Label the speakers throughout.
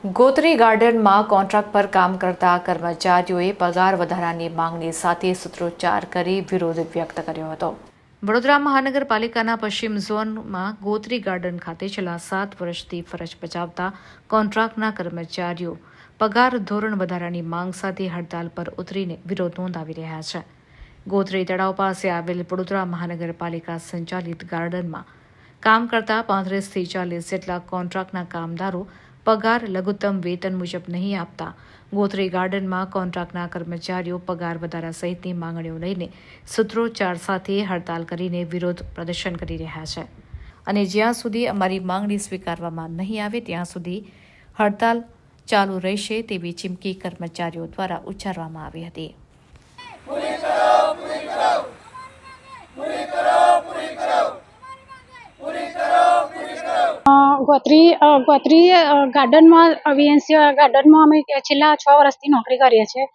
Speaker 1: ગોત્રી ગાર્ડનમાં કોન્ટ્રાક્ટ પર કામ કરતા કર્મચારીઓએ પગાર વધારાની માંગણી સાથે સૂત્રોચ્ચાર કરી વિરોધ વ્યક્ત કર્યો હતો। વડોદરા મહાનગરપાલિકાના પશ્ચિમ ઝોનમાં ગોત્રી ગાર્ડન ખાતે છેલ્લા 7 વર્ષથી ફરજ બજાવતા કોન્ટ્રાક્ટના કર્મચારીઓ પગાર ધોરણ વધારાની માંગ સાથે હડતાલ પર ઉતરીને વિરોધ નોંધાવી રહ્યા છે। ગોત્રી તળાવ પાસે આવેલ વડોદરા મહાનગરપાલિકા સંચાલિત ગાર્ડનમાં કામ કરતા 35થી 40 જેટલા કોન્ટ્રાક્ટના કામદારો પગાર લઘુત્તમ વેતન મુજબ નહીં આપતા ગોત્રી ગાર્ડનમાં કોન્ટ્રાક્ટના કર્મચારીઓ પગાર વધારા સહિતની માંગણીઓ લઈને સૂત્રોચ્ચાર સાથે હડતાલ કરીને વિરોધ પ્રદર્શન કરી રહ્યા છે અને જ્યાં સુધી અમારી માંગણી સ્વીકારવામાં નહીં આવે ત્યાં સુધી હડતાલ ચાલુ રહેશે તેવી ચીમકી કર્મચારીઓ દ્વારા ઉચ્ચારવામાં આવી હતી।
Speaker 2: ગોત્રી ગાર્ડનમાં વીએનસી ગાર્ડનમાં અમે છેલ્લા 6 વર્ષથી નોકરી કરીએ છીએ।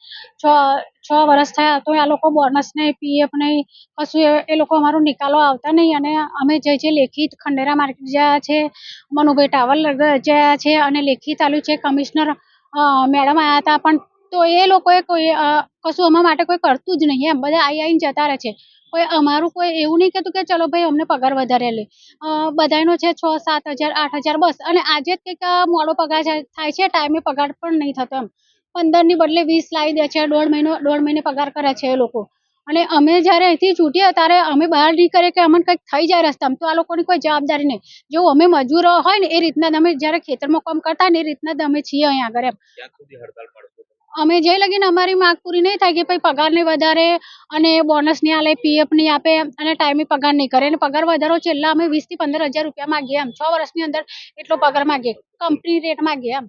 Speaker 2: 6 વર્ષ થયા તો આ લોકો બોનસ નહીં, પીએફ નહીં, કશું એ લોકો અમારો નિકાલો આવતા નહીં અને અમે જે લેખિત ખંડેરા માર્કેટ ગયા છે, મનુભાઈ ટાવર ગયા છે અને લેખિત આલ્યું છે, કમિશનર મેડમ આવ્યા હતા પણ તો એ લોકોએ કોઈ કશું અમારા માટે કોઈ કરતું જ નહીં, એમ બધા આવીને જતા રહે છે। કોઈ અમારું કોઈ એવું નહીં કહેતું કે ચલો ભાઈ અમને પગાર વધારે લે, બધાનો છે 6-7 હજાર 8 હજાર બસ। અને આજે જ કંઈક મોડો પગાર થાય છે, ટાઈમે પગાર પણ નહીં થતો, એમ 15ની બદલે 20 લાવી દે છે, દોઢ મહિને પગાર કરે છે એ લોકો। અને અમે જ્યારે અહીંથી છૂટીએ ત્યારે અમે બહાર નીકળીએ કે અમને કંઈક થઈ જાય રસ્તામાં તો આ લોકોની કોઈ જવાબદારી નહીં। જો અમે મજૂરો હોય ને એ રીતના અમે જ્યારે ખેતરમાં કામ કરતા ને એ રીતના જ અમે છીએ અહીંયા આગળ, એમ અમે જે લગીને અમારી માંગ પૂરી નહીં થાય કે ભાઈ પગાર નહીં વધારે અને બોનસ નહીં આલે, પીએફ નહીં આપે અને ટાઈમે પગાર નહીં કરે અને પગાર વધારો છેલ્લા અમે 20 થી 15 હજાર રૂપિયા માંગીએ, એમ 6 વર્ષની અંદર એટલો પગાર માંગીએ, કંપની રેટ માંગીએ, એમ।